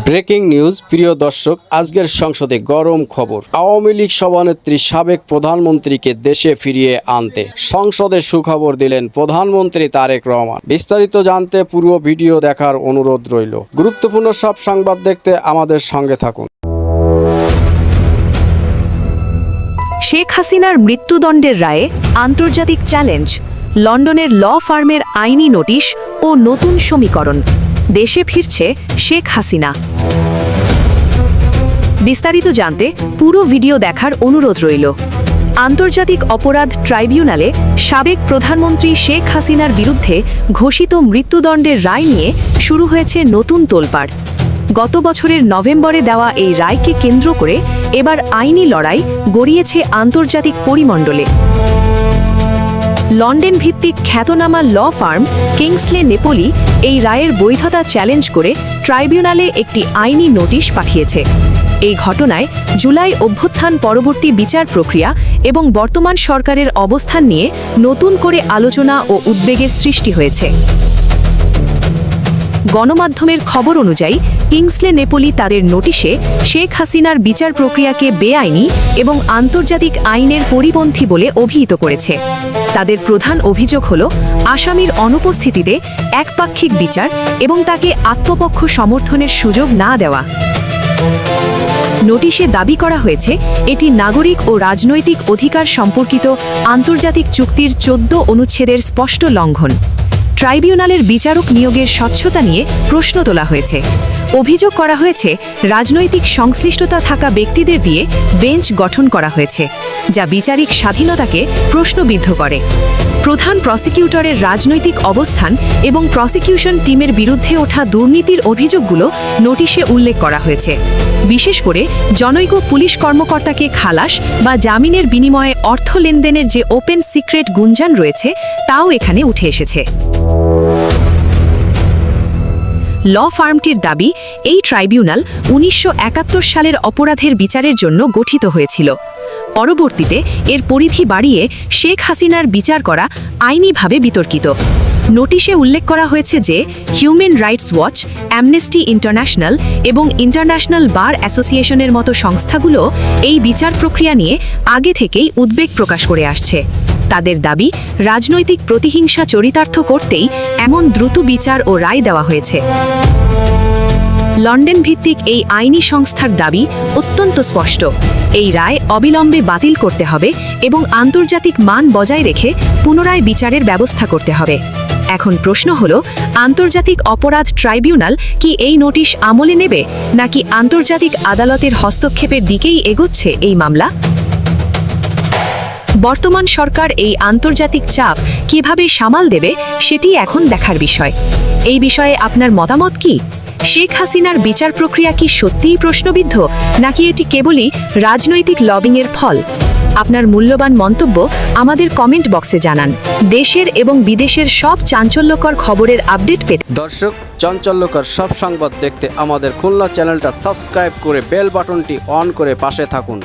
Breaking news. প্রিয় দর্শক, আজকের সংসদে গরম খবর। আওয়ামী লীগ সভানেত্রী সাবেক প্রধানমন্ত্রীকে দেশে ফিরিয়ে আনতে সংসদে সুখবর দিলেন প্রধানমন্ত্রী তারেক রহমান। বিস্তারিত জানতে পুরো ভিডিও দেখার অনুরোধ রইল। গুরুত্বপূর্ণ সব সংবাদ দেখতে আমাদের সঙ্গে থাকুন। শেখ হাসিনার মৃত্যুদণ্ডের রায়ে আন্তর্জাতিক চ্যালেঞ্জ, লন্ডনের ল ফার্মের আইনি নোটিশ ও নতুন সমীকরণ। দেশে ফিরছে শেখ হাসিনা। বিস্তারিত জানতে পুরো ভিডিও দেখার অনুরোধ রইল। আন্তর্জাতিক অপরাধ ট্রাইব্যুনালে সাবেক প্রধানমন্ত্রী শেখ হাসিনার বিরুদ্ধে ঘোষিত মৃত্যুদণ্ডের রায় নিয়ে শুরু হয়েছে নতুন তোলপাড়। গত বছরের নভেম্বরে দেওয়া এই রায়কে কেন্দ্র করে এবার আইনি লড়াই গড়িয়েছে আন্তর্জাতিক পরিমণ্ডলে। লন্ডন ভিত্তিক খ্যাতনামা ল ফার্ম কিংসলে নেপোলি এই রায়ের বৈধতা চ্যালেঞ্জ করে ট্রাইব্যুনালে একটি আইনি নোটিশ পাঠিয়েছে। এই ঘটনায় জুলাই অভ্যুত্থান পরবর্তী বিচার প্রক্রিয়া এবং বর্তমান সরকারের অবস্থান নিয়ে নতুন করে আলোচনা ও উদ্বেগের সৃষ্টি হয়েছে। গণমাধ্যমের খবর অনুযায়ী কিংসলে নেপোলি তাদের নোটিশে শেখ হাসিনার বিচার প্রক্রিয়াকে বেআইনি এবং আন্তর্জাতিক আইনের পরিপন্থী বলে অভিহিত করেছে। তাদের প্রধান অভিযোগ হল আসামির অনুপস্থিতিতে একপাক্ষিক বিচার এবং তাকে আত্মপক্ষ সমর্থনের সুযোগ না দেওয়া। নোটিশে দাবি করা হয়েছে এটি নাগরিক ও রাজনৈতিক অধিকার সম্পর্কিত আন্তর্জাতিক চুক্তির 14 অনুচ্ছেদের স্পষ্ট লঙ্ঘন। ট্রাইব্যুনালের বিচারক নিয়োগের স্বচ্ছতা নিয়ে প্রশ্ন তোলা হয়েছে। অভিযোগ করা হয়েছে রাজনৈতিক সংশ্লিষ্টতা থাকা ব্যক্তিদের দিয়ে বেঞ্চ গঠন করা হয়েছে, যা বিচারিক স্বাধীনতাকে প্রশ্নবিদ্ধ করে। প্রধান প্রসিকিউটরের রাজনৈতিক অবস্থান এবং প্রসিকিউশন টিমের বিরুদ্ধে ওঠা দুর্নীতির অভিযোগগুলো নোটিশে উল্লেখ করা হয়েছে। বিশেষ করে জনৈক পুলিশ কর্মকর্তাকে খালাস বা জামিনের বিনিময়ে অর্থ লেনদেনের যে ওপেন সিক্রেট গুঞ্জন রয়েছে তাও এখানে উঠে এসেছে। ল ফার্মটির দাবি, এই ট্রাইব্যুনাল 1971 সালের অপরাধের বিচারের জন্য গঠিত হয়েছিল। পরবর্তীতে এর পরিধি বাড়িয়ে শেখ হাসিনার বিচার করা আইনিভাবে বিতর্কিত। নোটিশে উল্লেখ করা হয়েছে যে human rights watch, amnesty international এবং ইন্টারন্যাশনাল বার অ্যাসোসিয়েশনের মতো সংস্থাগুলো এই বিচার প্রক্রিয়া নিয়ে আগে থেকেই উদ্বেগ প্রকাশ করে আসছে। তাদের দাবি, রাজনৈতিক প্রতিহিংসা চরিতার্থ করতেই এমন দ্রুত বিচার ও রায় দেওয়া হয়েছে। লন্ডন ভিত্তিক এই আইনি সংস্থার দাবি অত্যন্ত স্পষ্ট। এই রায় অবিলম্বে বাতিল করতে হবে এবং আন্তর্জাতিক মান বজায় রেখে পুনরায় বিচারের ব্যবস্থা করতে হবে। এখন প্রশ্ন হল, আন্তর্জাতিক অপরাধ ট্রাইব্যুনাল কি এই নোটিশ আমলে নেবে, নাকি আন্তর্জাতিক আদালতের হস্তক্ষেপের দিকেই এগোচ্ছে এই মামলা? বর্তমান সরকার এই আন্তর্জাতিক চাপ কিভাবে সামাল দেবে সেটি এখন দেখার বিষয়। এই বিষয়ে আপনার মতামত কি? শেখ হাসিনার বিচার প্রক্রিয়া কি সত্যিই প্রশ্নবিদ্ধ, নাকি এটি কেবলই রাজনৈতিক লবিংয়ের ফল? আপনার মূল্যবান মন্তব্য আমাদের কমেন্ট বক্সে জানান। দেশের এবং বিদেশের সব চাঞ্চল্যকর খবরের আপডেট পেতে দর্শক, চাঞ্চল্যকর সব সংবাদ দেখতে আমাদের খুলনা চ্যানেলটা সাবস্ক্রাইব করে বেল বাটনটি অন করে পাশে থাকুন।